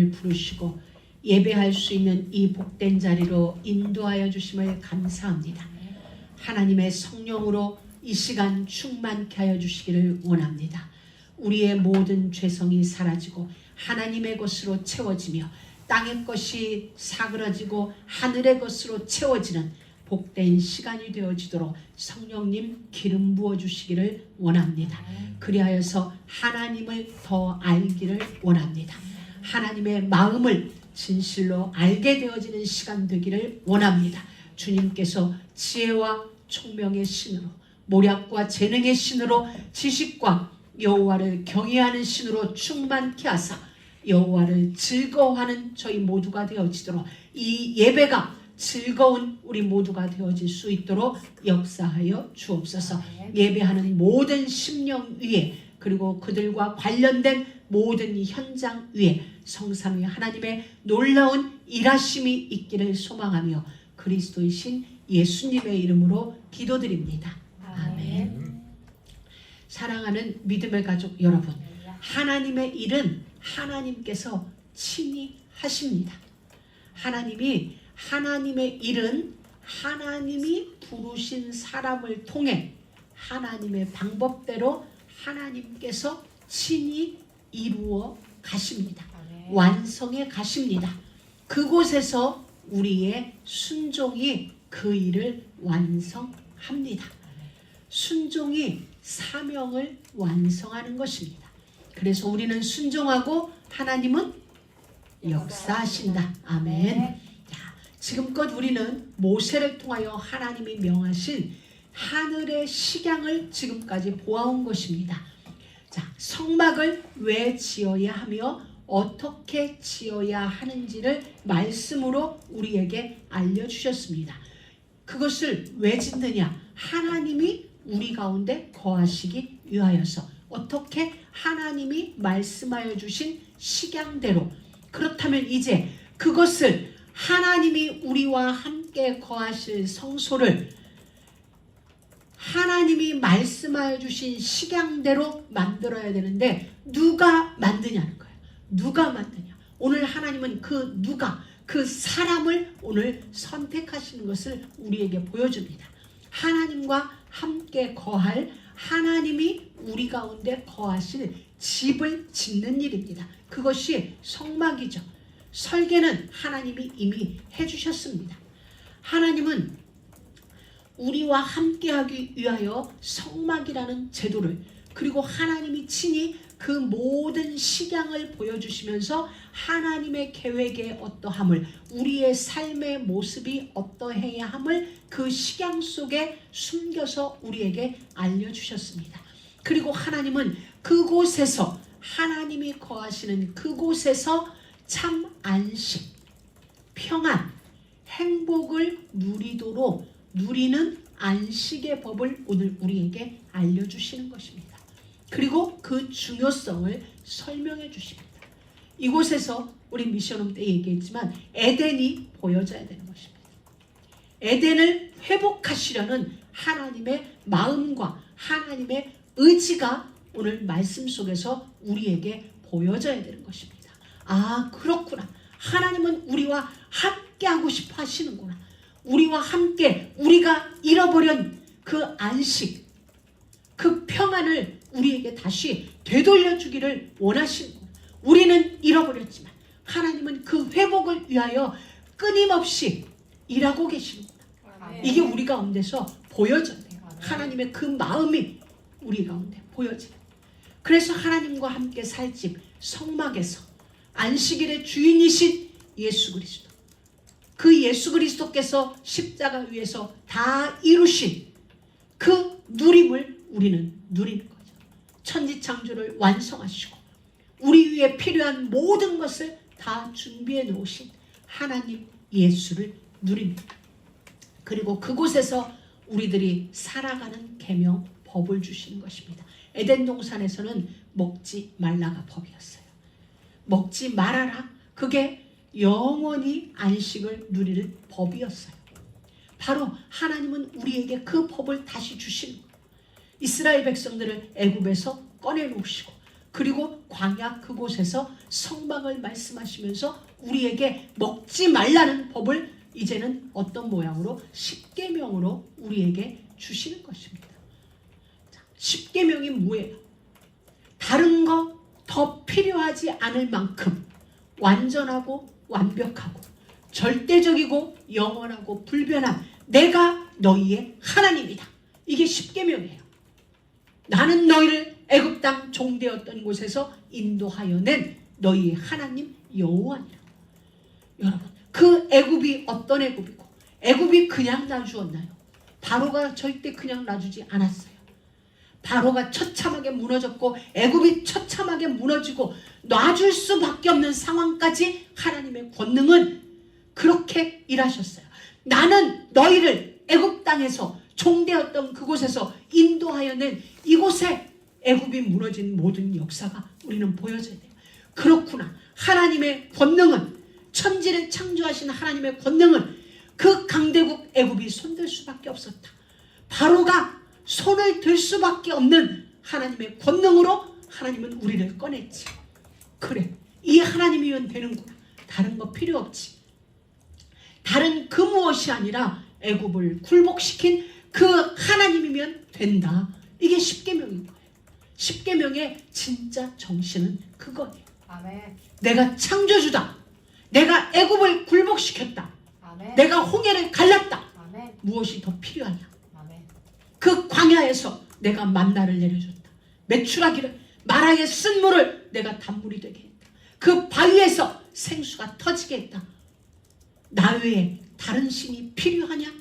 부르시고 예배할 수 있는 이 복된 자리로 인도하여 주심을 감사합니다. 하나님의 성령으로 이 시간 충만케 하여 주시기를 원합니다. 우리의 모든 죄성이 사라지고 하나님의 것으로 채워지며 땅의 것이 사그라지고 하늘의 것으로 채워지는 복된 시간이 되어지도록 성령님 기름 부어주시기를 원합니다. 그리하여서 하나님을 더 알기를 원합니다. 하나님의 마음을 진실로 알게 되어지는 시간 되기를 원합니다. 주님께서 지혜와 총명의 신으로, 모략과 재능의 신으로, 지식과 여호와를 경외하는 신으로 충만케 하사 여호와를 즐거워하는 저희 모두가 되어지도록, 이 예배가 즐거운 우리 모두가 되어질 수 있도록 역사하여 주옵소서. 예배하는 모든 심령 위에, 그리고 그들과 관련된 모든 현장 위에 성삼위 하나님의 놀라운 일하심이 있기를 소망하며 그리스도의 신 예수님의 이름으로 기도드립니다. 아멘. 사랑하는 믿음의 가족 여러분, 하나님의 일은 하나님께서 친히 하십니다. 하나님의 일은 하나님이 부르신 사람을 통해 하나님의 방법대로 하나님께서 친히 이루어 가십니다. 완성해 가십니다. 그곳에서 우리의 순종이 그 일을 완성합니다. 순종이 사명을 완성하는 것입니다. 그래서 우리는 순종하고 하나님은 역사하신다. 아멘. 지금껏 우리는 모세를 통하여 하나님이 명하신 하늘의 식양을 지금까지 보아온 것입니다. 자, 성막을 왜 지어야 하며 어떻게 지어야 하는지를 말씀으로 우리에게 알려주셨습니다. 그것을 왜 짓느냐? 하나님이 우리 가운데 거하시기 위하여서. 어떻게? 하나님이 말씀하여 주신 식양대로. 그렇다면 이제 그것을 하나님이 우리와 함께 거하실 성소를 하나님이 말씀하여 주신 식양대로 만들어야 되는데 누가 만드냐는 거예요. 누가 만드냐? 오늘 하나님은 그 사람을 오늘 선택하시는 것을 우리에게 보여줍니다. 하나님과 함께 거할, 하나님이 우리 가운데 거하실 집을 짓는 일입니다. 그것이 성막이죠. 설계는 하나님이 이미 해주셨습니다. 하나님은 우리와 함께하기 위하여 성막이라는 제도를, 그리고 하나님이 친히 그 모든 식양을 보여주시면서 하나님의 계획의 어떠함을, 우리의 삶의 모습이 어떠해야 함을 그 식양 속에 숨겨서 우리에게 알려주셨습니다. 그리고 하나님은 그곳에서, 하나님이 거하시는 그곳에서 참 안식, 평안, 행복을 누리는 안식의 법을 오늘 우리에게 알려주시는 것입니다. 그리고 그 중요성을 설명해 주십니다. 이곳에서 우리 미션홈 때 얘기했지만 에덴이 보여져야 되는 것입니다. 에덴을 회복하시려는 하나님의 마음과 하나님의 의지가 오늘 말씀 속에서 우리에게 보여져야 되는 것입니다. 아, 그렇구나. 하나님은 우리와 함께 하고 싶어 하시는구나. 우리와 함께 우리가 잃어버린 그 안식, 그 평안을 우리에게 다시 되돌려 주기를 원하시는구나. 우리는 잃어버렸지만 하나님은 그 회복을 위하여 끊임없이 일하고 계시는구나. 이게 우리 가운데서 보여져야 돼요. 하나님의 그 마음이 우리 가운데 보여져요. 그래서 하나님과 함께 살 집 성막에서 안식일의 주인이신 예수 그리스도, 그 예수 그리스도께서 십자가 위에서 다 이루신 그 누림을 우리는 누리는 거죠. 천지창조를 완성하시고 우리 위해 필요한 모든 것을 다 준비해 놓으신 하나님 예수를 누립니다. 그리고 그곳에서 우리들이 살아가는 계명, 법을 주시는 것입니다. 에덴 동산에서는 먹지 말라가 법이었어요. 먹지 말아라. 그게 영원히 안식을 누리는 법이었어요. 바로 하나님은 우리에게 그 법을 다시 주시는 거예요. 이스라엘 백성들을 애굽에서 꺼내놓으시고 그리고 광야 그곳에서 성막을 말씀하시면서 우리에게 먹지 말라는 법을 이제는 어떤 모양으로? 십계명으로 우리에게 주시는 것입니다. 십계명이 뭐예요? 다른 거 더 필요하지 않을 만큼 완전하고 완벽하고 절대적이고 영원하고 불변한 내가 너희의 하나님이다. 이게 십계명이에요. 나는 너희를 애굽 땅 종되었던 곳에서 인도하여 낸 너희의 하나님 여호와니라. 여러분, 그 애굽이 어떤 애굽이고 애굽이 그냥 놔주었나요? 바로가 절대 그냥 놔주지 않았어요. 바로가 처참하게 무너졌고 애굽이 처참하게 무너지고 놔줄 수밖에 없는 상황까지 하나님의 권능은 그렇게 일하셨어요. 나는 너희를 애굽 땅에서 종되었던 그곳에서 인도하여 낸 이곳에 애굽이 무너진 모든 역사가 우리는 보여져야 돼요. 그렇구나. 하나님의 권능은, 천지를 창조하신 하나님의 권능은 그 강대국 애굽이 손댈 수밖에 없었다. 바로가 손을 들 수밖에 없는 하나님의 권능으로 하나님은 우리를 꺼냈지. 그래, 이 하나님이면 되는구나. 다른 거 필요 없지. 다른 그 무엇이 아니라 애굽을 굴복시킨 그 하나님이면 된다. 이게 십계명인 거예요. 십계명의 진짜 정신은 그거예요. 아멘. 내가 창조주다. 내가 애굽을 굴복시켰다. 아멘. 내가 홍해를 갈랐다. 아멘. 무엇이 더 필요하냐? 아멘. 그 광야에서 내가 만나를 내려줬다. 메추라기를, 마라에 쓴 물을 내가 단물이 되게 했다. 그 바위에서 생수가 터지게 했다. 나 외에 다른 신이 필요하냐?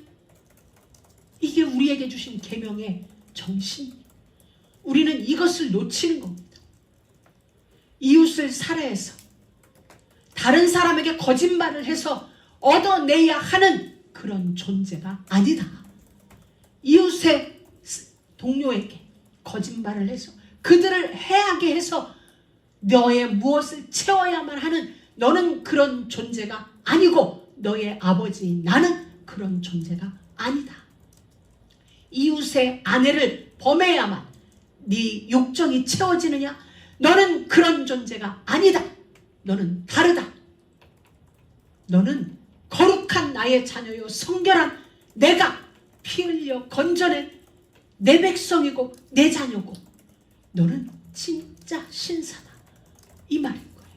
이게 우리에게 주신 계명의 정신. 우리는 이것을 놓치는 겁니다. 이웃을 살해해서 다른 사람에게 거짓말을 해서 얻어내야 하는 그런 존재가 아니다. 이웃의 동료에게 거짓말을 해서 그들을 해하게 해서 너의 무엇을 채워야만 하는 너는 그런 존재가 아니고 너의 아버지 나는 그런 존재가 아니다. 이웃의 아내를 범해야만 네 욕정이 채워지느냐? 너는 그런 존재가 아니다. 너는 다르다. 너는 거룩한 나의 자녀요 성결한 내가 피 흘려 건져낸 내 백성이고 내 자녀고 너는 진짜 신사다. 이 말인 거예요.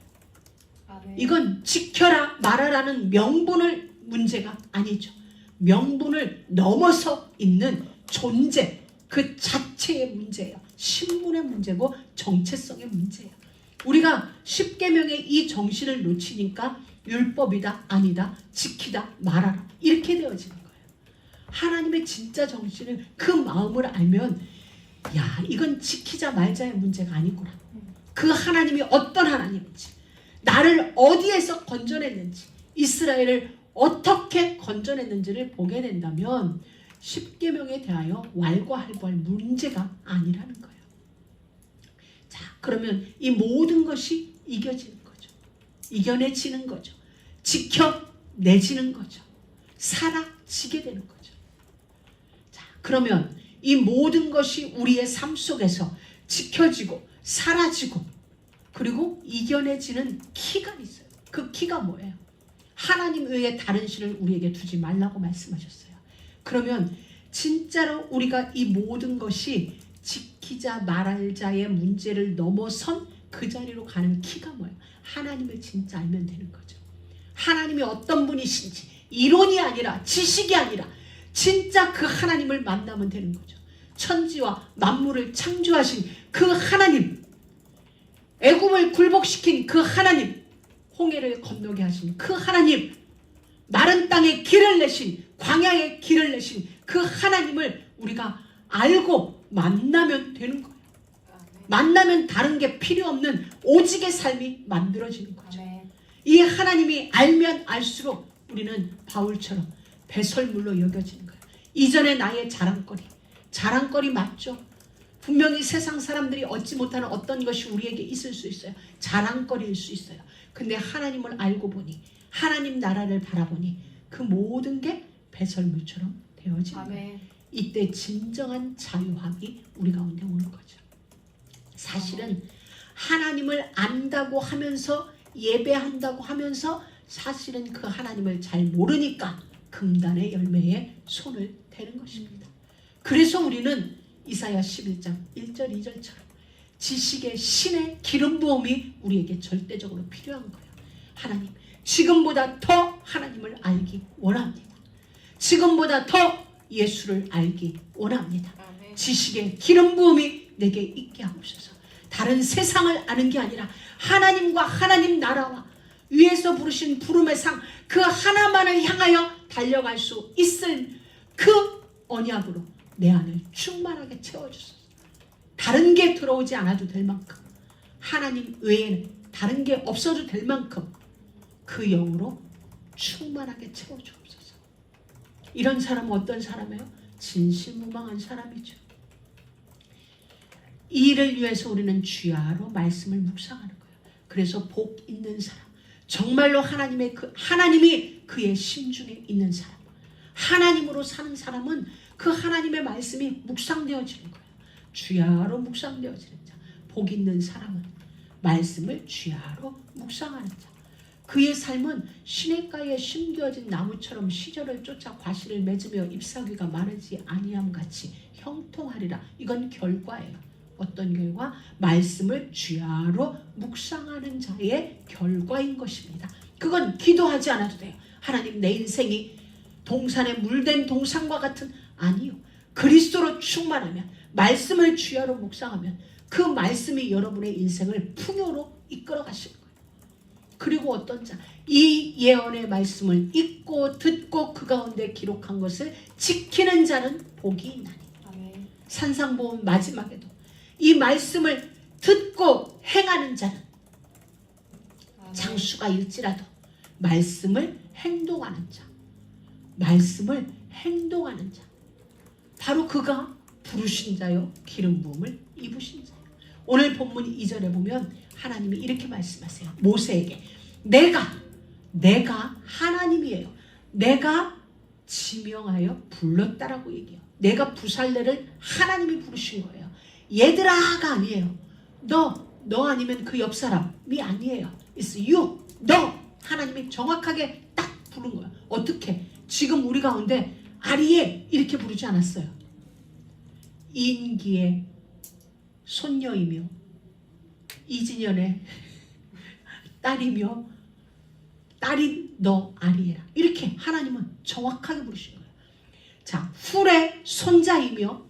아멘. 이건 지켜라 말아라는 명분을 문제가 아니죠. 명분을 넘어서 있는 존재 그 자체의 문제예요. 신분의 문제고 정체성의 문제예요. 우리가 십계명의 이 정신을 놓치니까 율법이다 아니다 지키다 말아라 이렇게 되어지는 거예요. 하나님의 진짜 정신을 그 마음을 알면 야 이건 지키자 말자의 문제가 아니구나. 그 하나님이 어떤 하나님인지 나를 어디에서 건져냈는지 이스라엘을 어떻게 건져냈는지를 보게 된다면 십계명에 대하여 왈가왈부할 문제가 아니라는 거예요. 자, 그러면 이 모든 것이 이겨지는 거죠. 이겨내지는 거죠. 지켜내지는 거죠. 사라지게 되는 거죠. 자, 그러면 이 모든 것이 우리의 삶 속에서 지켜지고 사라지고 그리고 이겨내지는 키가 있어요. 그 키가 뭐예요? 하나님 외에 다른 신을 우리에게 두지 말라고 말씀하셨어요. 그러면 진짜로 우리가 이 모든 것이 지키자 말할자의 문제를 넘어선 그 자리로 가는 키가 뭐예요? 하나님을 진짜 알면 되는 거죠. 하나님이 어떤 분이신지 이론이 아니라 지식이 아니라 진짜 그 하나님을 만나면 되는 거죠. 천지와 만물을 창조하신 그 하나님, 애굽을 굴복시킨 그 하나님, 홍해를 건너게 하신 그 하나님, 마른 땅에 길을 내신 광야에 길을 내신 그 하나님을 우리가 알고 만나면 되는 거예요. 만나면 다른 게 필요 없는 오직의 삶이 만들어지는 거죠. 이 하나님이 알면 알수록 우리는 바울처럼 배설물로 여겨지는 거예요. 이전에 나의 자랑거리 맞죠? 분명히 세상 사람들이 얻지 못하는 어떤 것이 우리에게 있을 수 있어요. 자랑거리일 수 있어요. 근데 하나님을 알고 보니 하나님 나라를 바라보니 그 모든 게 배설물처럼 되어지는 거예요. 이때 진정한 자유함이 우리 가운데 오는 거죠. 사실은 하나님을 안다고 하면서 예배한다고 하면서 사실은 그 하나님을 잘 모르니까 금단의 열매에 손을 대는 것입니다. 그래서 우리는 이사야 11장 1절 2절처럼 지식의 신의 기름 부음이 우리에게 절대적으로 필요한 거예요. 하나님, 지금보다 더 하나님을 알기 원합니다. 지금보다 더 예수를 알기 원합니다. 아멘. 지식의 기름 부음이 내게 있게 하옵소서. 다른 세상을 아는 게 아니라 하나님과 하나님 나라와 위에서 부르신 부름의 상 그 하나만을 향하여 달려갈 수 있을 그 언약으로 내 안을 충만하게 채워주소서. 다른 게 들어오지 않아도 될 만큼, 하나님 외에는 다른 게 없어도 될 만큼 그 영으로 충만하게 채워주옵소서. 이런 사람은 어떤 사람이에요? 진실무망한 사람이죠. 이 일을 위해서 우리는 주야로 말씀을 묵상하는 거예요. 그래서 복 있는 사람, 정말로 하나님이 그의 심중에 있는 사람, 하나님으로 사는 사람은 그 하나님의 말씀이 묵상되어지는 거예요. 주야로 묵상되어지는 자, 복 있는 사람은 말씀을 주야로 묵상하는 자. 그의 삶은 시냇가에 심겨진 나무처럼 시절을 쫓아 과실을 맺으며 잎사귀가 마르지 아니함 같이 형통하리라. 이건 결과예요. 어떤 결과? 말씀을 주야로 묵상하는 자의 결과인 것입니다. 그건 기도하지 않아도 돼요. 하나님, 내 인생이 동산에 물된 동산과 같은, 아니요. 그리스도로 충만하면, 말씀을 주야로 묵상하면 그 말씀이 여러분의 인생을 풍요로 이끌어 가실 거예요. 그리고 어떤 자, 이 예언의 말씀을 읽고 듣고 그 가운데 기록한 것을 지키는 자는 복이 있나니. 아멘. 산상보험 마지막에도 이 말씀을 듣고 행하는 자는 아멘. 장수가 일지라도 말씀을 행동하는 자, 말씀을 행동하는 자, 바로 그가 부르신 자요 기름 부음을 입으신 자예요. 오늘 본문 2절에 보면 하나님이 이렇게 말씀하세요. 모세에게 내가 하나님이에요. 내가 지명하여 불렀다라고 얘기해요. 내가 부살레를 하나님이 부르신 거예요. 얘들아가 아니에요. 너 아니면 그 옆 사람이 아니에요. It's you. 너. 하나님이 정확하게 딱 부른 거예요. 어떻게? 지금 우리 가운데 아리에 이렇게 부르지 않았어요. 인기의 손녀이며 이진연의 딸이며 딸인 너 아리에라. 이렇게 하나님은 정확하게 부르신 거예요. 자, 훌의 손자이며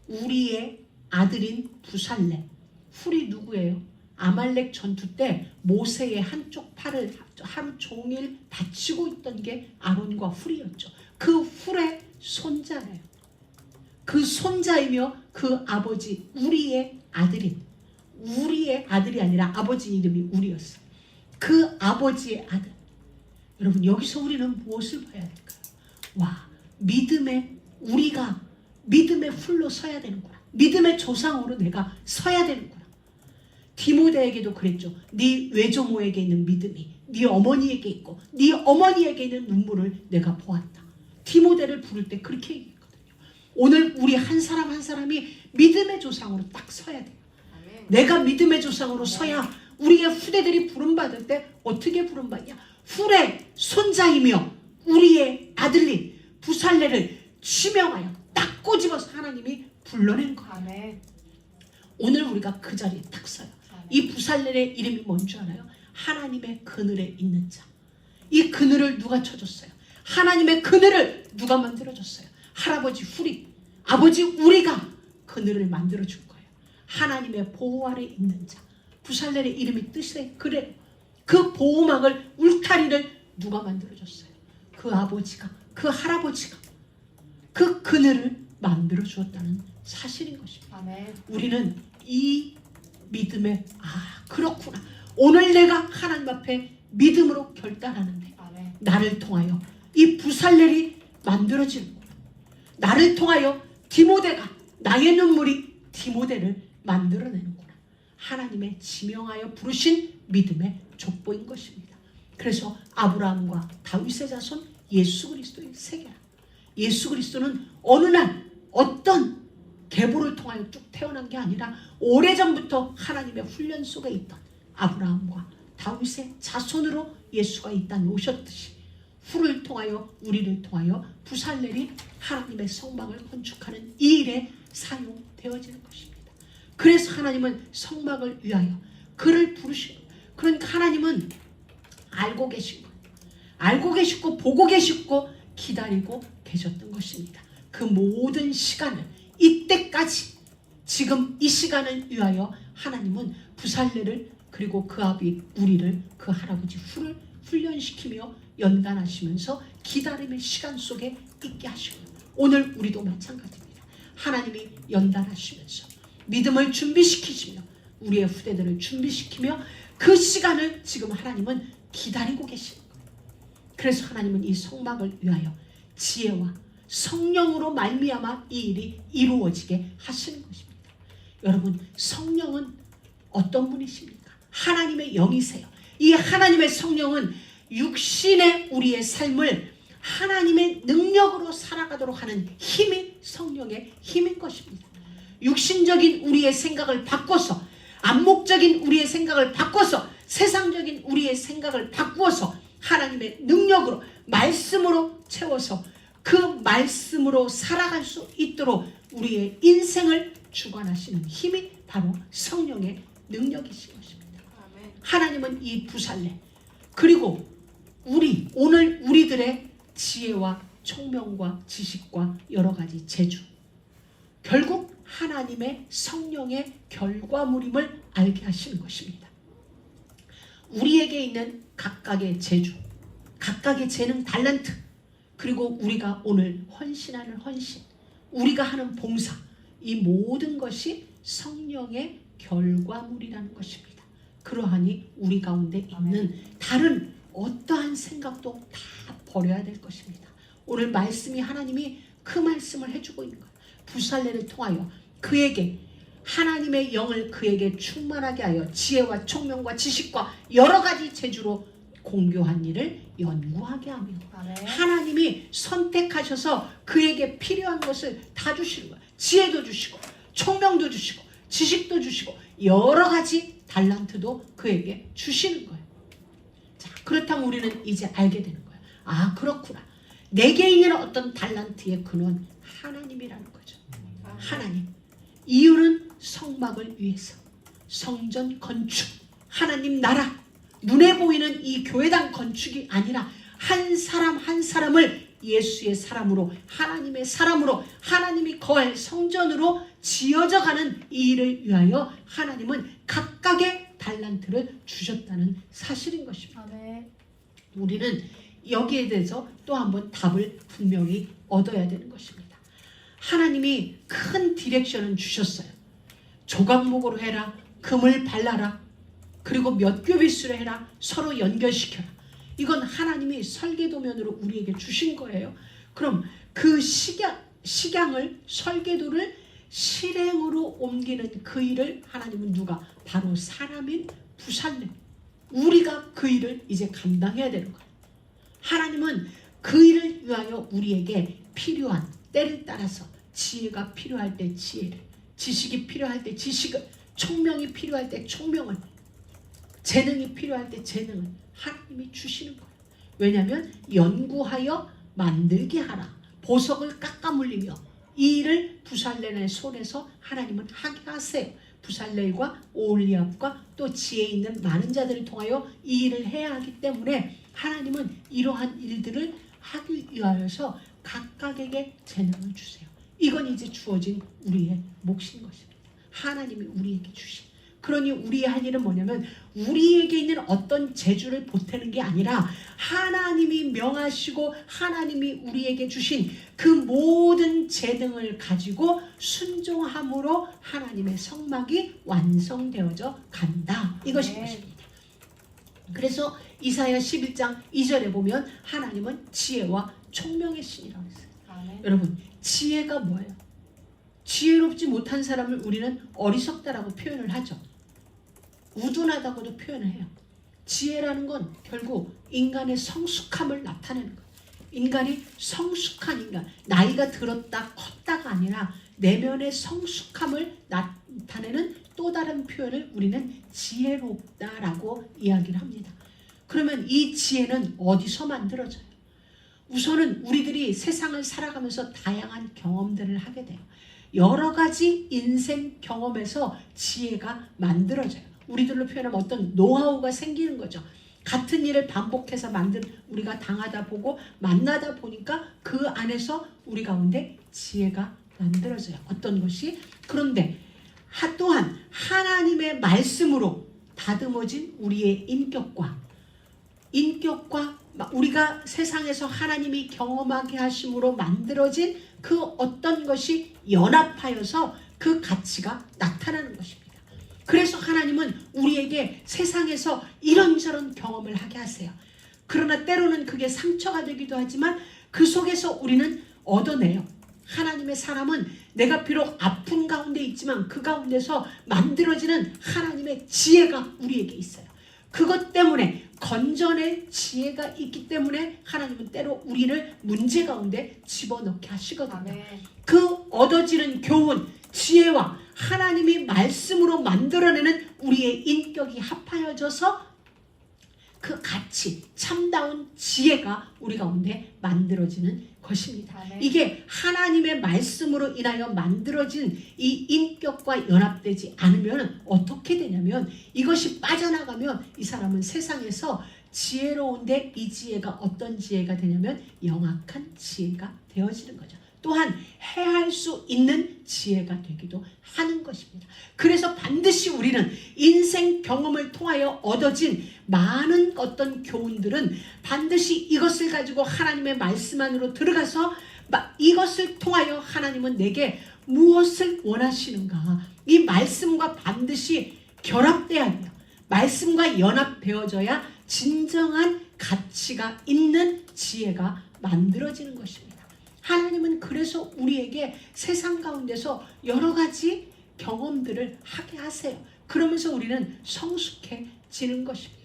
우리의 아들인 부살레. 훌이 누구예요? 아말렉 전투 때 모세의 한쪽 팔을 하루 종일 다치고 있던 게 아론과 훌이었죠. 그 훌의 손자예요. 그 손자이며 그 아버지 우리의 아들인, 우리의 아들이 아니라 아버지 이름이 우리였어요. 그 아버지의 아들. 여러분, 여기서 우리는 무엇을 봐야 될까요? 와, 우리가 믿음의 훌로 서야 되는구나. 믿음의 조상으로 내가 서야 되는구나. 디모데에게도 그랬죠. 네 외조모에게 있는 믿음이 네 어머니에게 있고 네 어머니에게 있는 눈물을 내가 보았다. 디모데를 부를 때 그렇게 얘기했거든요. 오늘 우리 한 사람 한 사람이 믿음의 조상으로 딱 서야 돼요. 아멘. 내가 믿음의 조상으로 서야 우리의 후대들이 부름받을 때 어떻게 부름받냐. 훌의 손자이며 우리의 아들인 부살레를 지명하여 딱 꼬집어서 하나님이 불러낸 거예요. 아멘. 오늘 우리가 그 자리에 딱 서요. 아멘. 이 부살렐의 이름이 뭔지 알아요? 하나님의 그늘에 있는 자. 이 그늘을 누가 쳐줬어요? 하나님의 그늘을 누가 만들어줬어요? 할아버지 훌이, 아버지 우리가 그늘을 만들어준 거예요. 하나님의 보호 아래 있는 자. 부살렐의 이름이 뜻이 그래. 그 보호막을, 울타리를 누가 만들어줬어요? 그 아버지가, 그 할아버지가 그 그늘을 만들어 주었다는 사실인 것입니다. 아멘. 우리는 이 믿음에 그렇구나. 오늘 내가 하나님 앞에 믿음으로 결단하는데 아멘. 나를 통하여 이 부살렐이 만들어지는구나. 나를 통하여 디모데가, 나의 눈물이 디모데를 만들어내는구나. 하나님의 지명하여 부르신 믿음의 족보인 것입니다. 그래서 아브라함과 다윗의 자손 예수 그리스도의 세계라. 예수 그리스도는 어느 날 어떤 계보를 통하여 쭉 태어난 게 아니라 오래전부터 하나님의 훈련 속에 있던 아브라함과 다윗의 자손으로 예수가 이 땅에 오셨듯이 후를 통하여 우리를 통하여 부살렐이 하나님의 성막을 건축하는 이 일에 사용되어지는 것입니다. 그래서 하나님은 성막을 위하여 그를 부르신 거예요. 그러니까 하나님은 알고 계신 거예요. 알고 계시고 보고 계시고 기다리고 계셨던 것입니다. 그 모든 시간을 이때까지 지금 이 시간을 위하여 하나님은 부살렐을 그리고 그 아비 우리를 그 할아버지 후를 훈련시키며 연단하시면서 기다림의 시간 속에 있게 하시고 오늘 우리도 마찬가지입니다. 하나님이 연단하시면서 믿음을 준비시키시며 우리의 후대들을 준비시키며 그 시간을 지금 하나님은 기다리고 계시는 거예요. 그래서 하나님은 이 성막을 위하여 지혜와 성령으로 말미암아 이 일이 이루어지게 하시는 것입니다. 여러분, 성령은 어떤 분이십니까? 하나님의 영이세요. 이 하나님의 성령은 육신의 우리의 삶을 하나님의 능력으로 살아가도록 하는 힘이 성령의 힘인 것입니다. 육신적인 우리의 생각을 바꿔서 안목적인 우리의 생각을 바꿔서 세상적인 우리의 생각을 바꾸어서 하나님의 능력으로 말씀으로 채워서 그 말씀으로 살아갈 수 있도록 우리의 인생을 주관하시는 힘이 바로 성령의 능력이신 것입니다. 하나님은 이 부살레 그리고 오늘 우리들의 지혜와 총명과 지식과 여러 가지 재주 결국 하나님의 성령의 결과물임을 알게 하시는 것입니다. 우리에게 있는 각각의 재주, 각각의 재능, 달란트 그리고 우리가 오늘 헌신하는 헌신, 우리가 하는 봉사 이 모든 것이 성령의 결과물이라는 것입니다. 그러하니 우리 가운데 있는 다른 어떠한 생각도 다 버려야 될 것입니다. 오늘 말씀이 하나님이 그 말씀을 해주고 있는 거예요. 부살레를 통하여 그에게 하나님의 영을 그에게 충만하게 하여 지혜와 총명과 지식과 여러 가지 재주로 공교한 일을 연구하게 하며 하나님이 선택하셔서 그에게 필요한 것을 다 주시는 거예요. 지혜도 주시고 총명도 주시고 지식도 주시고 여러 가지 달란트도 그에게 주시는 거예요. 자, 그렇다면 우리는 이제 알게 되는 거예요. 아, 그렇구나. 내게 있는 어떤 달란트의 근원 하나님이라는 거죠. 하나님. 이유는 성막을 위해서 성전 건축, 하나님 나라, 눈에 보이는 이 교회당 건축이 아니라 한 사람 한 사람을 예수의 사람으로 하나님의 사람으로 하나님이 거할 성전으로 지어져 가는 이 일을 위하여 하나님은 각각의 달란트를 주셨다는 사실인 것입니다. 우리는 여기에 대해서 또 한번 답을 분명히 얻어야 되는 것입니다. 하나님이 큰 디렉션을 주셨어요. 조각목으로 해라, 금을 발라라, 그리고 몇 교비수를 해라, 서로 연결시켜라. 이건 하나님이 설계도면으로 우리에게 주신 거예요. 그럼 그 식양을 설계도를 실행으로 옮기는 그 일을 하나님은 누가? 바로 사람인 부살레. 우리가 그 일을 이제 감당해야 되는 거예요. 하나님은 그 일을 위하여 우리에게 필요한 때를 따라서 지혜가 필요할 때 지혜를, 지식이 필요할 때 지식을, 총명이 필요할 때 총명을, 재능이 필요할 때 재능을 하나님이 주시는 거예요. 왜냐하면 연구하여 만들게 하라. 보석을 깎아물리며 이 일을 부살렐의 손에서 하나님은 하게 하세요. 부살렐과 오홀리압과 또 지혜 있는 많은 자들을 통하여 이 일을 해야 하기 때문에 하나님은 이러한 일들을 하기 위하여서 각각에게 재능을 주세요. 이건 이제 주어진 우리의 몫인 것입니다. 하나님이 우리에게 주신. 그러니 우리의 할 일은 뭐냐면 우리에게 있는 어떤 재주를 보태는 게 아니라 하나님이 명하시고 하나님이 우리에게 주신 그 모든 재능을 가지고 순종함으로 하나님의 성막이 완성되어져 간다. 이것이 것입니다. 그래서 이사야 11장 2절에 보면 하나님은 지혜와 총명의 신이라고 했어요. 여러분, 지혜가 뭐예요? 지혜롭지 못한 사람을 우리는 어리석다라고 표현을 하죠. 우둔하다고도 표현을 해요. 지혜라는 건 결국 인간의 성숙함을 나타내는 거예요. 인간이 성숙한 인간, 나이가 들었다 컸다가 아니라 내면의 성숙함을 나타내는 또 다른 표현을 우리는 지혜롭다라고 이야기를 합니다. 그러면 이 지혜는 어디서 만들어져요? 우선은 우리들이 세상을 살아가면서 다양한 경험들을 하게 돼요. 여러 가지 인생 경험에서 지혜가 만들어져요. 우리들로 표현하면 어떤 노하우가 생기는 거죠. 같은 일을 반복해서 우리가 당하다 보고 만나다 보니까 그 안에서 우리 가운데 지혜가 만들어져요. 어떤 것이? 그런데 또한 하나님의 말씀으로 다듬어진 우리의 인격과 우리가 세상에서 하나님이 경험하게 하심으로 만들어진 그 어떤 것이 연합하여서 그 가치가 나타나는 것입니다. 그래서 하나님은 우리에게 세상에서 이런저런 경험을 하게 하세요. 그러나 때로는 그게 상처가 되기도 하지만 그 속에서 우리는 얻어내요. 하나님의 사람은 내가 비록 아픈 가운데 있지만 그 가운데서 만들어지는 하나님의 지혜가 우리에게 있어요. 그것 때문에 건전의 지혜가 있기 때문에 하나님은 때로 우리를 문제 가운데 집어넣게 하시거든요. 아멘. 그 얻어지는 교훈, 지혜와 하나님이 말씀으로 만들어내는 우리의 인격이 합하여져서 그 가치, 참다운 지혜가 우리 가운데 만들어지는 것입니다. 아멘. 이게 하나님의 말씀으로 인하여 만들어진 이 인격과 연합되지 않으면 어떻게 되냐면 이것이 빠져나가면 이 사람은 세상에서 지혜로운데 이 지혜가 어떤 지혜가 되냐면 영악한 지혜가 되어지는 거죠. 또한 해할 수 있는 지혜가 되기도 하는 것입니다. 그래서 반드시 우리는 인생 경험을 통하여 얻어진 많은 어떤 교훈들은 반드시 이것을 가지고 하나님의 말씀 안으로 들어가서 이것을 통하여 하나님은 내게 무엇을 원하시는가, 이 말씀과 반드시 결합돼야 해요. 말씀과 연합되어져야 진정한 가치가 있는 지혜가 만들어지는 것입니다. 하나님은 그래서 우리에게 세상 가운데서 여러 가지 경험들을 하게 하세요. 그러면서 우리는 성숙해지는 것입니다.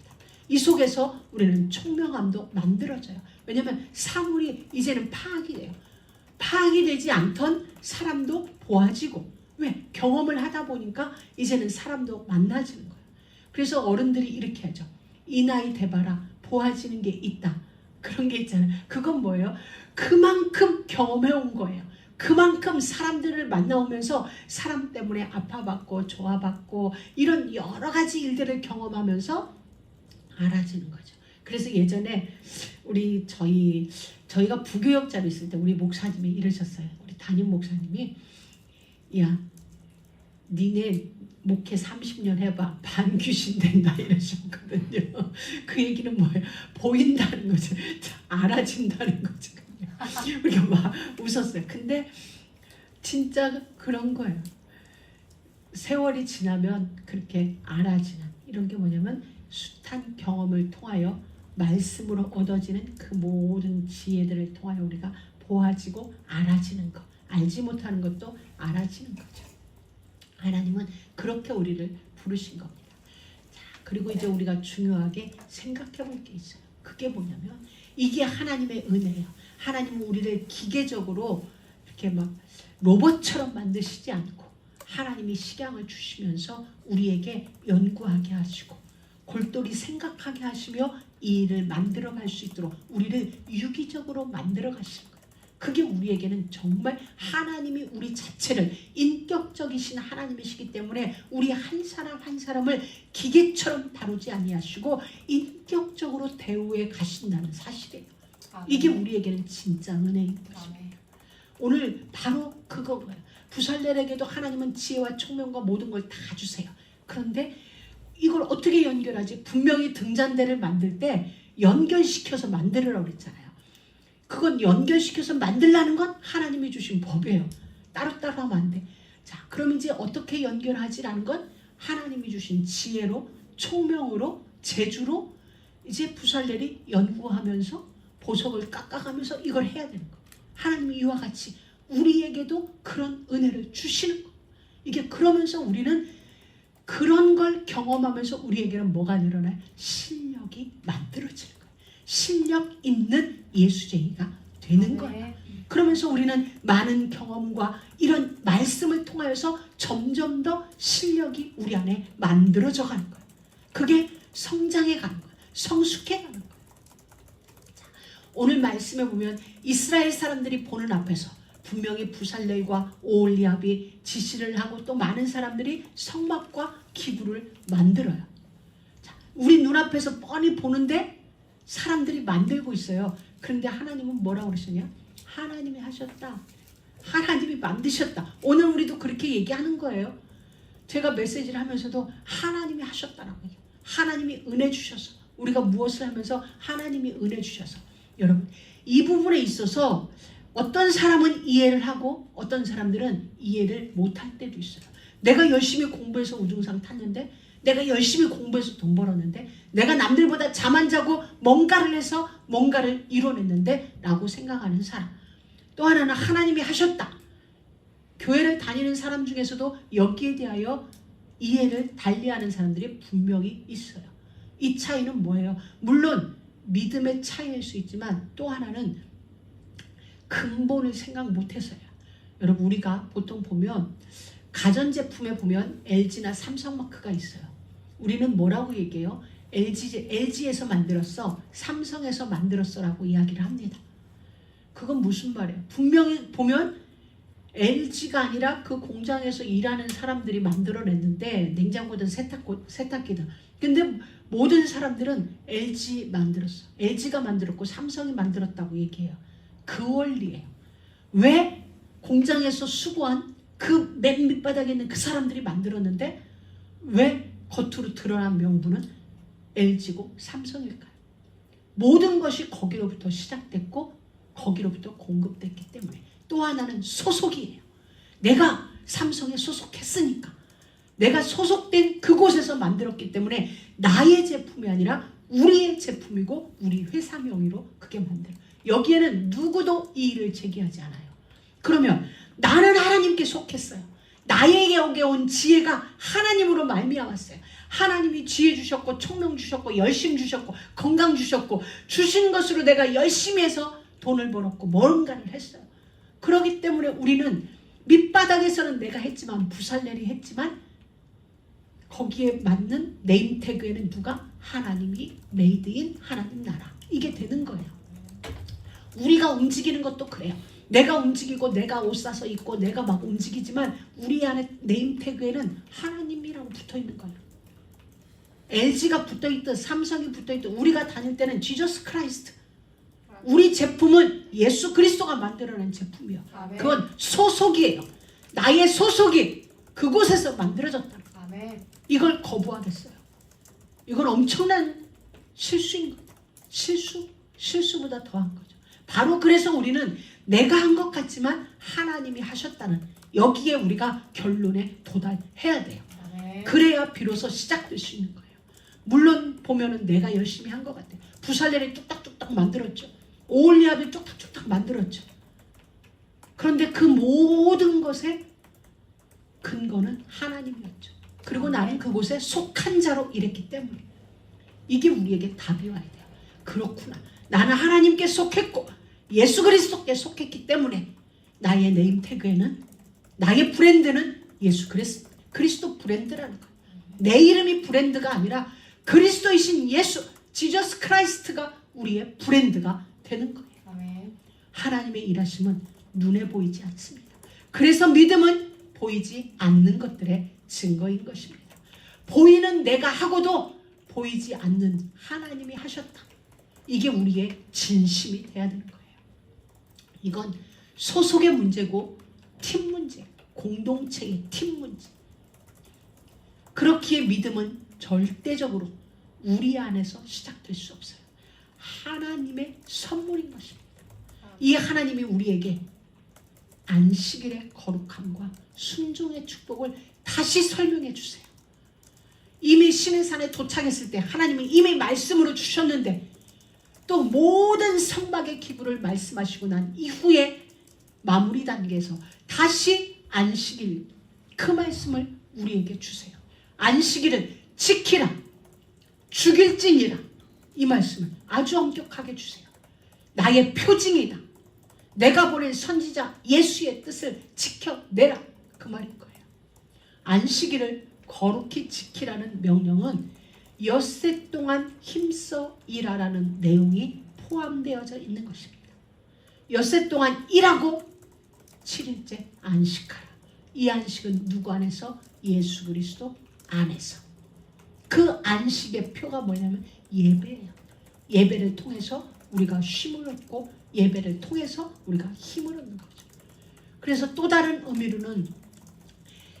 이 속에서 우리는 총명함도 만들어져요. 왜냐하면 사물이 이제는 파악이 돼요. 파악이 되지 않던 사람도 보아지고, 왜? 경험을 하다 보니까 이제는 사람도 만나지는 거예요. 그래서 어른들이 이렇게 하죠. 이 나이 돼봐라 보아지는 게 있다. 그런 게 있잖아요. 그건 뭐예요? 그만큼 경험해온 거예요. 그만큼 사람들을 만나오면서 사람 때문에 아파받고 좋아받고 이런 여러 가지 일들을 경험하면서 알아지는 거죠. 그래서 예전에 저희가 부교역자로 있을 때 우리 목사님이 이러셨어요. 우리 담임 목사님이, 야, 니네 목회 30년 해봐. 반귀신 된다 이러셨거든요. 그 얘기는 뭐예요? 보인다는 거죠. 알아진다는 거죠. 우리가 막 웃었어요. 근데 진짜 그런 거예요. 세월이 지나면 그렇게 알아지는 이런 게 뭐냐면 숱한 경험을 통하여 말씀으로 얻어지는 그 모든 지혜들을 통하여 우리가 보아지고 알아지는 것, 알지 못하는 것도 알아지는 거죠. 하나님은 그렇게 우리를 부르신 겁니다. 자, 그리고 이제 우리가 중요하게 생각해 볼 게 있어요. 그게 뭐냐면 이게 하나님의 은혜예요. 하나님은 우리를 기계적으로 이렇게 막 로봇처럼 만드시지 않고 하나님이 식양을 주시면서 우리에게 연구하게 하시고 골똘히 생각하게 하시며 이 일을 만들어갈 수 있도록 우리를 유기적으로 만들어 가시는 거예요. 그게 우리에게는 정말 하나님이 우리 자체를 인격적이신 하나님이시기 때문에 우리 한 사람 한 사람을 기계처럼 다루지 아니하시고 인격적으로 대우해 가신다는 사실이에요. 이게 우리에게는 진짜 은혜인 것입니다. 오늘 바로 그거예요. 부살렐에게도 하나님은 지혜와 총명과 모든 걸 다 주세요. 그런데 이걸 어떻게 연결하지? 분명히 등잔대를 만들 때 연결시켜서 만들으라고 그랬잖아요. 그건 연결시켜서 만들라는 건 하나님이 주신 법이에요. 따로따로 하면 안 돼. 자, 그럼 이제 어떻게 연결하지라는 건 하나님이 주신 지혜로, 총명으로, 재주로 이제 부살렐이 연구하면서 보석을 깎아가면서 이걸 해야 되는 거예요. 하나님이 이와 같이 우리에게도 그런 은혜를 주시는 거예요. 이게 그러면서 우리는 그런 걸 경험하면서 우리에게는 뭐가 늘어나요? 실력이 만들어지는 거예요. 실력 있는 예수쟁이가 되는 거예요. 그러면서 우리는 많은 경험과 이런 말씀을 통하여서 점점 더 실력이 우리 안에 만들어져 가는 거예요. 그게 성장해 가는 거예요. 성숙해 가는 거예요. 자, 오늘 말씀에 보면 이스라엘 사람들이 보는 앞에서 분명히 부살렐과 오홀리압이 지시를 하고 또 많은 사람들이 성막과 기구를 만들어요. 자, 우리 눈앞에서 뻔히 보는데 사람들이 만들고 있어요. 그런데 하나님은 뭐라고 그러시냐? 하나님이 하셨다. 하나님이 만드셨다. 오늘 우리도 그렇게 얘기하는 거예요. 제가 메시지를 하면서도 하나님이 하셨다라고 얘기해요. 하나님이 은혜 주셔서 우리가 무엇을 하면서 하나님이 은혜 주셔서 여러분 이 부분에 있어서 어떤 사람은 이해를 하고 어떤 사람들은 이해를 못할 때도 있어요. 내가 열심히 공부해서 우등상 탔는데 내가 열심히 공부해서 돈 벌었는데 내가 남들보다 잠 안 자고 뭔가를 해서 뭔가를 이뤄냈는데 라고 생각하는 사람. 또 하나는 하나님이 하셨다. 교회를 다니는 사람 중에서도 여기에 대하여 이해를 달리하는 사람들이 분명히 있어요. 이 차이는 뭐예요? 물론 믿음의 차이일 수 있지만 또 하나는 근본을 생각 못해서요. 여러분 우리가 보통 보면 가전제품에 보면 LG나 삼성마크가 있어요. 우리는 뭐라고 얘기해요? LG에서 만들었어, 삼성에서 만들었어 라고 이야기를 합니다. 그건 무슨 말이에요? 분명히 보면 LG가 아니라 그 공장에서 일하는 사람들이 만들어냈는데 냉장고든 세탁기든 근데 모든 사람들은 LG 만들었어. LG가 만들었고 삼성이 만들었다고 얘기해요. 그 원리예요. 왜 공장에서 수고한 그 맨 밑바닥에 있는 그 사람들이 만들었는데 왜 겉으로 드러난 명분은 LG고 삼성일까요? 모든 것이 거기로부터 시작됐고 거기로부터 공급됐기 때문에. 또 하나는 소속이에요. 내가 삼성에 소속했으니까 내가 소속된 그곳에서 만들었기 때문에 나의 제품이 아니라 우리의 제품이고 우리 회사 명의로 그게 만들어. 여기에는 누구도 이의를 제기하지 않아요. 그러면 나는 하나님께 속했어요. 나에게 온 지혜가 하나님으로 말미암았어요. 하나님이 지혜 주셨고 총명 주셨고 열심 주셨고 건강 주셨고 주신 것으로 내가 열심히 해서 돈을 벌었고 뭔가를 했어요. 그렇기 때문에 우리는 밑바닥에서는 내가 했지만 부살렐이 했지만 거기에 맞는 네임태그에는 누가? 하나님이 메이드인 하나님 나라. 이게 되는 거예요. 우리가 움직이는 것도 그래요. 내가 움직이고 내가 옷 사서 입고 내가 막 움직이지만 우리 안에 네임태그에는 하나님이라고 붙어있는 거예요. LG가 붙어있든 삼성이 붙어있든 우리가 다닐 때는 지저스 크라이스트. 우리 제품은 예수 그리스도가 만들어낸 제품이요. 아멘. 그건 소속이에요. 나의 소속이 그곳에서 만들어졌다. 아멘. 이걸 거부하겠어요? 이건 엄청난 실수인 거예요. 실수보다 더한 거죠. 바로 그래서 우리는 내가 한 것 같지만 하나님이 하셨다는 여기에 우리가 결론에 도달해야 돼요. 아멘. 그래야 비로소 시작될 수 있는 거예요. 물론 보면은 내가 열심히 한 것 같아요. 부살렐이 뚝딱뚝딱 만들었죠. 오홀리압이 뚝딱뚝딱 만들었죠. 그런데 그 모든 것의 근거는 하나님이었죠. 그리고 나는 그곳에 속한 자로 일했기 때문에 이게 우리에게 답이 와야 돼요. 그렇구나. 나는 하나님께 속했고 예수 그리스도께 속했기 때문에 나의 네임태그에는 나의 브랜드는 예수 그리스도 브랜드라는 거예요. 내 이름이 브랜드가 아니라 그리스도이신 예수 지저스 크라이스트가 우리의 브랜드가 되는 거예요. 아멘. 하나님의 일하심은 눈에 보이지 않습니다. 그래서 믿음은 보이지 않는 것들의 증거인 것입니다. 보이는 내가 하고도 보이지 않는 하나님이 하셨다. 이게 우리의 진심이 돼야 되는 거예요. 이건 소속의 문제고 팀 문제, 공동체의 팀 문제. 그렇기에 믿음은 절대적으로 우리 안에서 시작될 수 없어요. 하나님의 선물인 것입니다. 이 하나님이 우리에게 안식일의 거룩함과 순종의 축복을 다시 설명해 주세요. 이미 시내산에 도착했을 때 하나님이 이미 말씀으로 주셨는데 또 모든 성막의 기구를 말씀하시고 난 이후에 마무리 단계에서 다시 안식일 그 말씀을 우리에게 주세요. 안식일은 지키라, 죽일지니라. 이 말씀을 아주 엄격하게 주세요. 나의 표징이다. 내가 보낸 선지자 예수의 뜻을 지켜내라. 그 말인 거예요. 안식일을 거룩히 지키라는 명령은 엿새 동안 힘써 일하라는 내용이 포함되어져 있는 것입니다. 엿새 동안 일하고 7일째 안식하라. 이 안식은 누구 안에서? 예수 그리스도 안에서. 그 안식의 표가 뭐냐면 예배예요. 예배를 통해서 우리가 쉼을 얻고 예배를 통해서 우리가 힘을 얻는 거죠. 그래서 또 다른 의미로는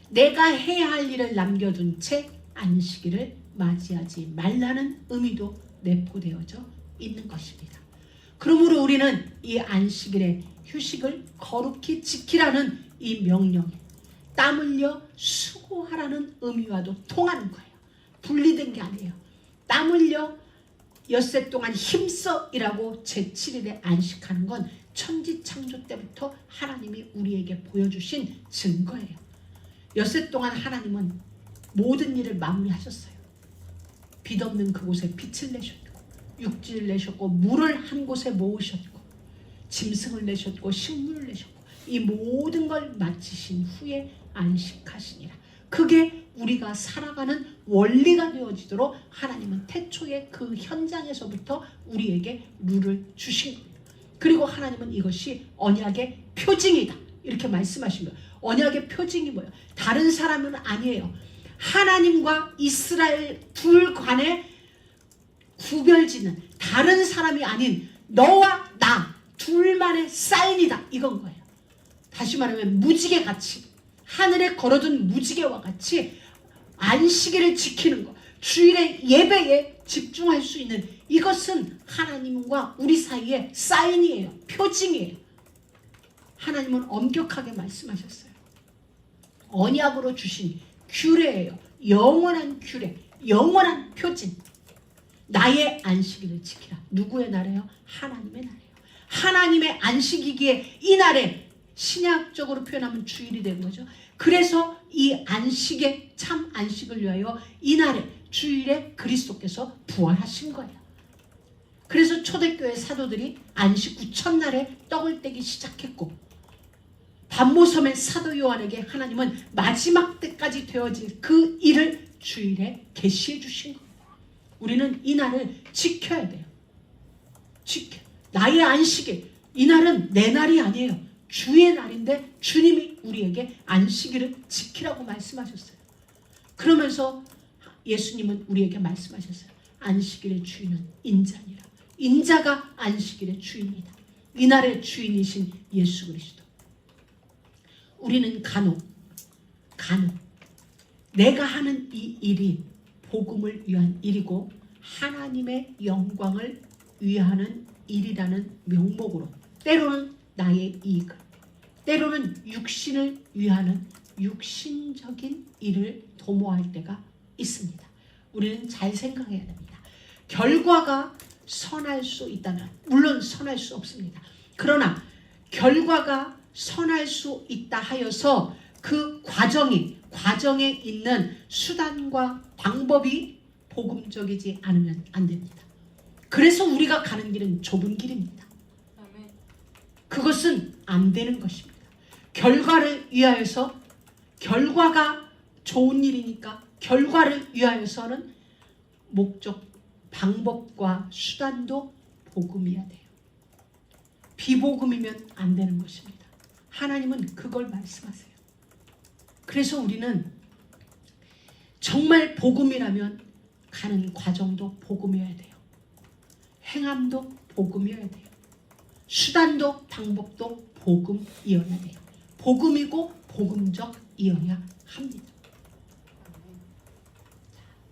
내가 해야 할 일을 남겨둔 채 안식일을 맞이하지 말라는 의미도 내포되어져 있는 것입니다. 그러므로 우리는 이 안식일의 휴식을 거룩히 지키라는 이 명령에 땀 흘려 수고하라는 의미와도 통하는 거예요. 분리된 게 아니에요. 땀 흘려 엿새 동안 힘써 일하고 제7일에 안식하는 건 천지창조 때부터 하나님이 우리에게 보여주신 증거예요. 엿새 동안 하나님은 모든 일을 마무리하셨어요. 빛 없는 그곳에 빛을 내셨고 육지를 내셨고 물을 한 곳에 모으셨고 짐승을 내셨고 식물을 내셨고 이 모든 걸 마치신 후에 안식하시니라. 그게 우리가 살아가는 원리가 되어지도록 하나님은 태초에 그 현장에서부터 우리에게 룰을 주신 겁니다. 그리고 하나님은 이것이 언약의 표징이다 이렇게 말씀하신 거예요. 언약의 표징이 뭐예요? 다른 사람은 아니에요. 하나님과 이스라엘 둘 간의 구별지는 다른 사람이 아닌 너와 나 둘만의 사인이다 이건 거예요. 다시 말하면 무지개 같이 하늘에 걸어둔 무지개와 같이 안식일을 지키는 것, 주일의 예배에 집중할 수 있는 이것은 하나님과 우리 사이의 사인이에요. 표징이에요. 하나님은 엄격하게 말씀하셨어요. 언약으로 주신 규례예요. 영원한 규례, 영원한 표징. 나의 안식일을 지키라. 누구의 날이에요? 하나님의 날이에요. 하나님의 안식이기에 이 날에 신약적으로 표현하면 주일이 된 거죠. 그래서 이 안식의 참 안식을 위하여 이날에 주일에 그리스도께서 부활하신 거예요. 그래서 초대교회 사도들이 안식 후 첫날에 떡을 떼기 시작했고 반모섬의 사도 요한에게 하나님은 마지막 때까지 되어질 그 일을 주일에 계시해 주신 거예요. 우리는 이 날을 지켜야 돼요. 지켜. 나의 안식일. 이 날은 내 날이 아니에요. 주의 날인데 주님이 우리에게 안식일을 지키라고 말씀하셨어요. 그러면서 예수님은 우리에게 말씀하셨어요. 안식일의 주인은 인자니라. 인자가 안식일의 주인이다. 이날의 주인이신 예수 그리스도. 우리는 간혹 내가 하는 이 일이 복음을 위한 일이고 하나님의 영광을 위하는 일이라는 명목으로 때로는 나의 이익을, 때로는 육신을 위하는 육신적인 일을 도모할 때가 있습니다. 우리는 잘 생각해야 됩니다. 결과가 선할 수 있다면 물론 선할 수 없습니다. 그러나 결과가 선할 수 있다 하여서 그 과정에 있는 수단과 방법이 복음적이지 않으면 안 됩니다. 그래서 우리가 가는 길은 좁은 길입니다. 그것은 안 되는 것입니다. 결과를 위하여서 결과가 좋은 일이니까 결과를 위하여서는 목적, 방법과 수단도 복음이어야 돼요. 비복음이면 안 되는 것입니다. 하나님은 그걸 말씀하세요. 그래서 우리는 정말 복음이라면 가는 과정도 복음이어야 돼요. 행함도 복음이어야 돼요. 수단도 방법도 복음이어야 돼요. 복음이고 복음적이어야 합니다.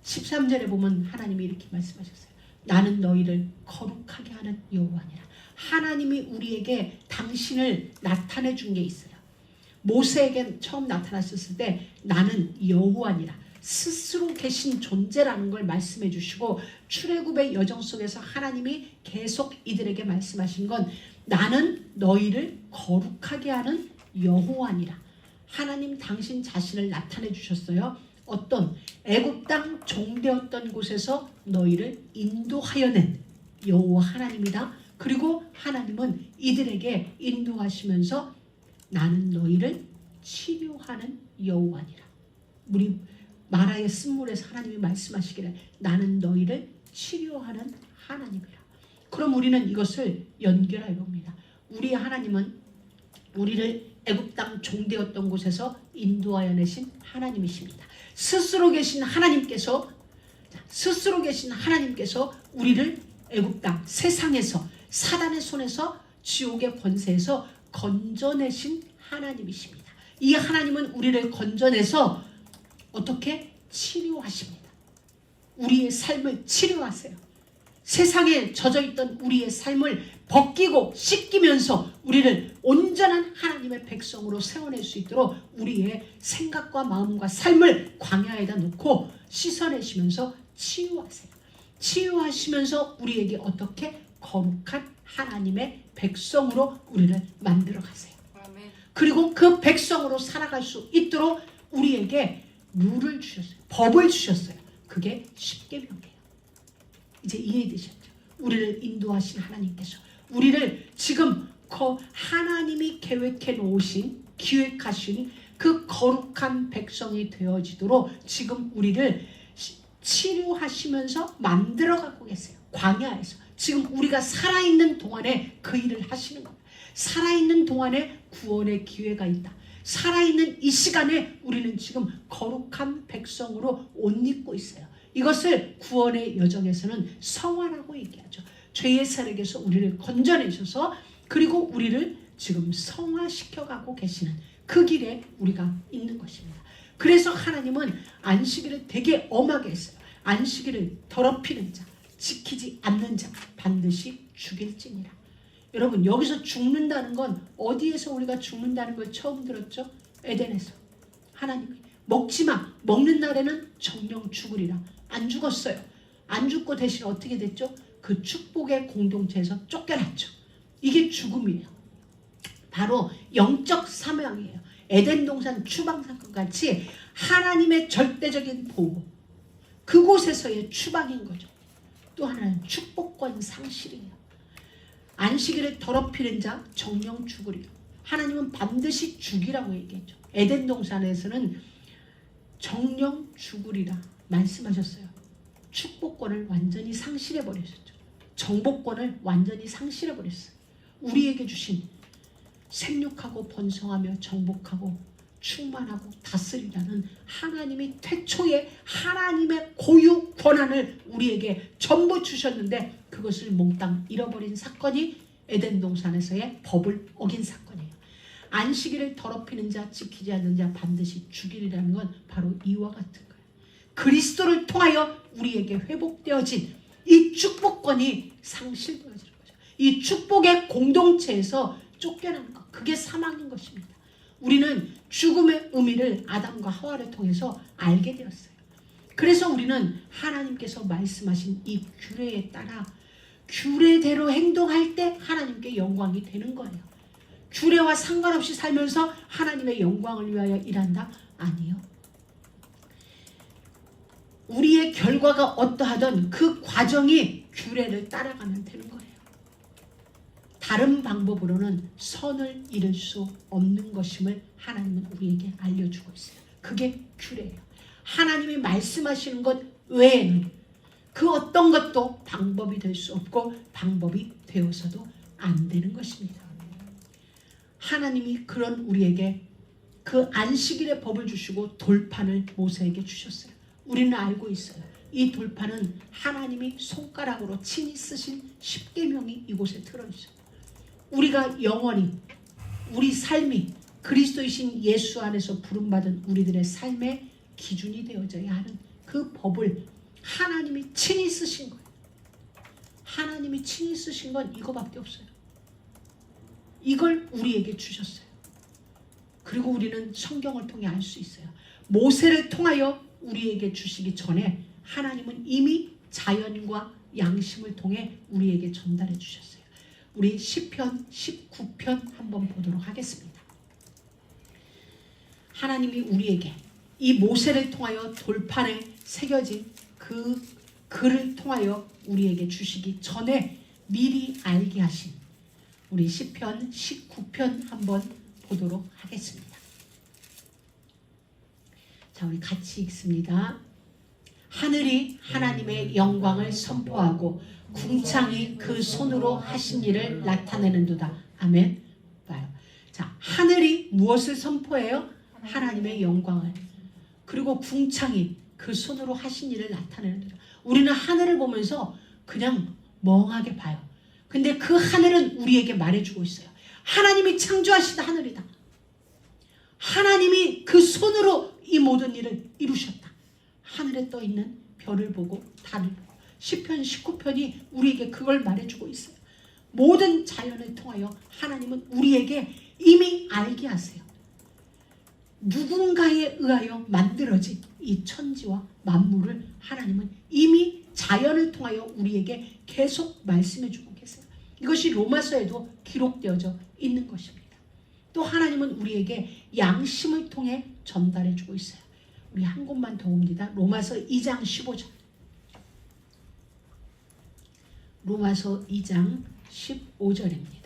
13절에 보면 하나님이 이렇게 말씀하셨어요. 나는 너희를 거룩하게 하는 여호와니라. 하나님이 우리에게 당신을 나타내 준 게 있어요. 모세에게 처음 나타났을 때 나는 여호와니라. 스스로 계신 존재라는 걸 말씀해 주시고 출애굽의 여정 속에서 하나님이 계속 이들에게 말씀하신 건 나는 너희를 거룩하게 하는 여호와니라. 하나님 당신 자신을 나타내 주셨어요. 어떤 애굽 땅 종되었던 곳에서 너희를 인도하여 낸 여호와 하나님이다. 그리고 하나님은 이들에게 인도하시면서 나는 너희를 치료하는 여호와니라. 우리 마라의 쓴물에서 하나님이 말씀하시기를 나는 너희를 치료하는 하나님이라. 그럼 우리는 이것을 연결해 봅니다. 우리 하나님은 우리를 애굽 땅 종되었던 곳에서 인도하여 내신 하나님이십니다. 스스로 계신 하나님께서 우리를 애굽 땅 세상에서 사단의 손에서 지옥의 권세에서 건져내신 하나님이십니다. 이 하나님은 우리를 건져내서 어떻게 치료하십니다. 우리의 삶을 치료하세요. 세상에 젖어있던 우리의 삶을 벗기고 씻기면서 우리를 온전한 하나님의 백성으로 세워낼 수 있도록 우리의 생각과 마음과 삶을 광야에다 놓고 씻어내시면서 치유하세요. 치유하시면서 우리에게 어떻게 거룩한 하나님의 백성으로 우리를 만들어 가세요. 아멘. 그리고 그 백성으로 살아갈 수 있도록 우리에게 룰을 주셨어요. 법을 주셨어요. 그게 십계명이에요. 이제 이해되셨죠? 우리를 인도하신 하나님께서 우리를 지금 하나님이 계획해 놓으신 기획하신 그 거룩한 백성이 되어지도록 지금 우리를 치료하시면서 만들어가고 계세요. 광야에서 지금 우리가 살아있는 동안에 그 일을 하시는 겁니다. 살아있는 동안에 구원의 기회가 있다. 살아있는 이 시간에 우리는 지금 거룩한 백성으로 옷 입고 있어요. 이것을 구원의 여정에서는 성화라고 얘기하죠. 죄의 세력에서 우리를 건져내셔서 그리고 우리를 지금 성화시켜가고 계시는 그 길에 우리가 있는 것입니다. 그래서 하나님은 안식일을 되게 엄하게 했어요. 안식일을 더럽히는 자, 지키지 않는 자 반드시 죽일지니라. 여러분 여기서 죽는다는 건 어디에서 우리가 죽는다는 걸 처음 들었죠? 에덴에서. 하나님이 먹지마, 먹는 날에는 정령 죽으리라. 안 죽었어요. 안 죽고 대신 어떻게 됐죠? 그 축복의 공동체에서 쫓겨났죠. 이게 죽음이에요. 바로 영적 사명이에요. 에덴 동산 추방 사건 같이 하나님의 절대적인 보호, 그곳에서의 추방인 거죠. 또 하나는 축복권 상실이에요. 안식일을 더럽히는 자 정령 죽으리라. 하나님은 반드시 죽이라고 얘기했죠. 에덴 동산에서는 정령 죽으리라 말씀하셨어요. 축복권을 완전히 상실해버렸었죠. 정복권을 완전히 상실해버렸어요. 우리에게 주신 생육하고 번성하며 정복하고 충만하고 다스리라는 하나님이 태초에 하나님의 고유 권한을 우리에게 전부 주셨는데 그것을 몽땅 잃어버린 사건이 에덴 동산에서의 법을 어긴 사건이에요. 안식일을 더럽히는 자, 지키지 않는 자 반드시 죽이리라는 건 바로 이와 같은 거예요. 그리스도를 통하여 우리에게 회복되어진 이 축복권이 상실되어지는 거죠. 이 축복의 공동체에서 쫓겨나는 것, 그게 사망인 것입니다. 우리는 죽음의 의미를 아담과 하와를 통해서 알게 되었어요. 그래서 우리는 하나님께서 말씀하신 이 규례에 따라 규례대로 행동할 때 하나님께 영광이 되는 거예요. 규례와 상관없이 살면서 하나님의 영광을 위하여 일한다? 아니요. 우리의 결과가 어떠하든 그 과정이 규례를 따라가면 되는 거예요. 다른 방법으로는 선을 이룰 수 없는 것임을 하나님은 우리에게 알려주고 있어요. 그게 규례예요. 하나님이 말씀하시는 것 외에는 그 어떤 것도 방법이 될 수 없고 방법이 되어서도 안 되는 것입니다. 하나님이 그런 우리에게 그 안식일의 법을 주시고 돌판을 모세에게 주셨어요. 우리는 알고 있어요. 이 돌판은 하나님이 손가락으로 친히 쓰신 십계명이 이곳에 들어있어요. 우리가 영원히 우리 삶이 그리스도이신 예수 안에서 부름받은 우리들의 삶의 기준이 되어져야 하는 그 법을 하나님이 친히 쓰신 거예요. 하나님이 친히 쓰신 건 이거밖에 없어요. 이걸 우리에게 주셨어요. 그리고 우리는 성경을 통해 알 수 있어요. 모세를 통하여 우리에게 주시기 전에 하나님은 이미 자연과 양심을 통해 우리에게 전달해 주셨어요. 우리 시편 19편 한번 보도록 하겠습니다. 하나님이 우리에게 이 모세를 통하여 돌판에 새겨진 그 글을 통하여 우리에게 주시기 전에 미리 알게 하신 우리 시편 19편 한번 보도록 하겠습니다. 자, 우리 같이 읽습니다. 하늘이 하나님의 영광을 선포하고 궁창이 그 손으로 하신 일을 나타내는도다. 아멘. 봐요. 자, 하늘이 무엇을 선포해요? 하나님의 영광을. 그리고 궁창이 그 손으로 하신 일을 나타내는도다. 우리는 하늘을 보면서 그냥 멍하게 봐요. 근데 그 하늘은 우리에게 말해주고 있어요. 하나님이 창조하신 하늘이다. 하나님이 그 손으로 이 모든 일을 이루셨다. 하늘에 떠 있는 별을 보고 달을 보고 시편 19편이 우리에게 그걸 말해주고 있어요. 모든 자연을 통하여 하나님은 우리에게 이미 알게 하세요. 누군가에 의하여 만들어진 이 천지와 만물을 하나님은 이미 자연을 통하여 우리에게 계속 말씀해주고 계세요. 이것이 로마서에도 기록되어져 있는 것입니다. 또 하나님은 우리에게 양심을 통해 전달해주고 있어요. 우리 한 곳만 더 옵니다. 로마서 2장 15절. 로마서 2장 15절입니다.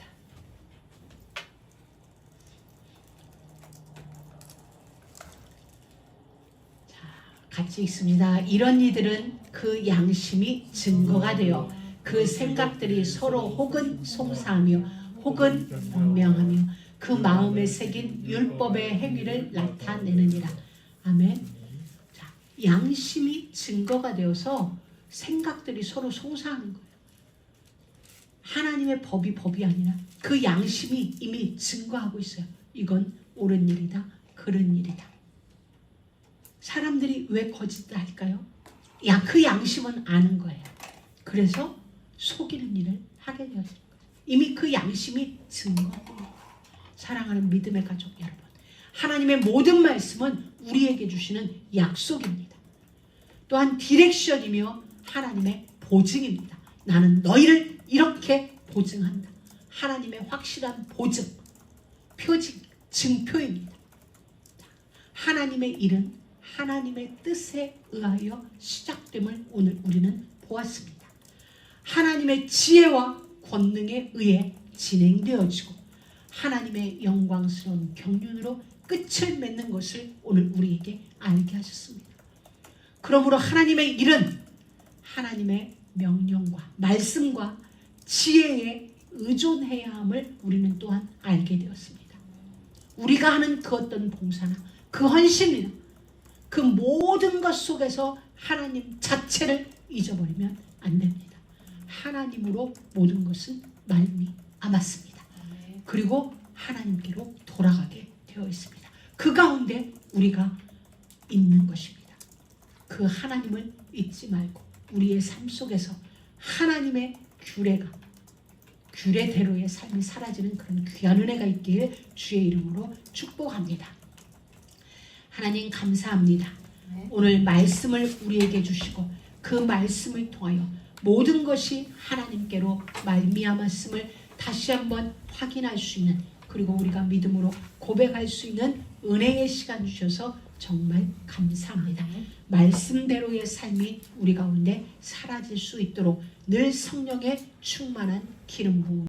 같이 읽습니다. 이런 이들은 그 양심이 증거가 되어 그 생각들이 서로 혹은 송사하며 혹은 분명하며 그 마음에 새긴 율법의 행위를 나타내느니라. 아멘. 자, 양심이 증거가 되어서 생각들이 서로 송사하는 거예요. 하나님의 법이 아니라 그 양심이 이미 증거하고 있어요. 이건 옳은 일이다, 그른 일이다. 사람들이 왜 거짓을 할까요? 그 양심은 아는 거예요. 그래서 속이는 일을 하게 되었을 거예요. 이미 그 양심이 증거하고 있는 거예요. 사랑하는 믿음의 가족 여러분, 하나님의 모든 말씀은 우리에게 주시는 약속입니다. 또한 디렉션이며 하나님의 보증입니다. 나는 너희를 이렇게 보증한다. 하나님의 확실한 보증, 표징, 증표입니다. 하나님의 일은 하나님의 뜻에 의하여 시작됨을 오늘 우리는 보았습니다. 하나님의 지혜와 권능에 의해 진행되어지고 하나님의 영광스러운 경륜으로 끝을 맺는 것을 오늘 우리에게 알게 하셨습니다. 그러므로 하나님의 일은 하나님의 명령과 말씀과 지혜에 의존해야 함을 우리는 또한 알게 되었습니다. 우리가 하는 그 어떤 봉사나 그 헌신이나 그 모든 것 속에서 하나님 자체를 잊어버리면 안 됩니다. 하나님으로 모든 것은 말미암았습니다. 그리고 하나님께로 돌아가게 되어 있습니다. 그 가운데 우리가 있는 것입니다. 그 하나님을 잊지 말고 우리의 삶 속에서 하나님의 규례대로의 삶이 사라지는 그런 귀한 은혜가 있기를 주의 이름으로 축복합니다. 하나님 감사합니다. 오늘 말씀을 우리에게 주시고 그 말씀을 통하여 모든 것이 하나님께로 말미암았음을 다시 한번 확인할 수 있는, 그리고 우리가 믿음으로 고백할 수 있는 은혜의 시간 주셔서 정말 감사합니다. 말씀대로의 삶이 우리 가운데 사라질 수 있도록 늘 성령의 충만한 기름 부음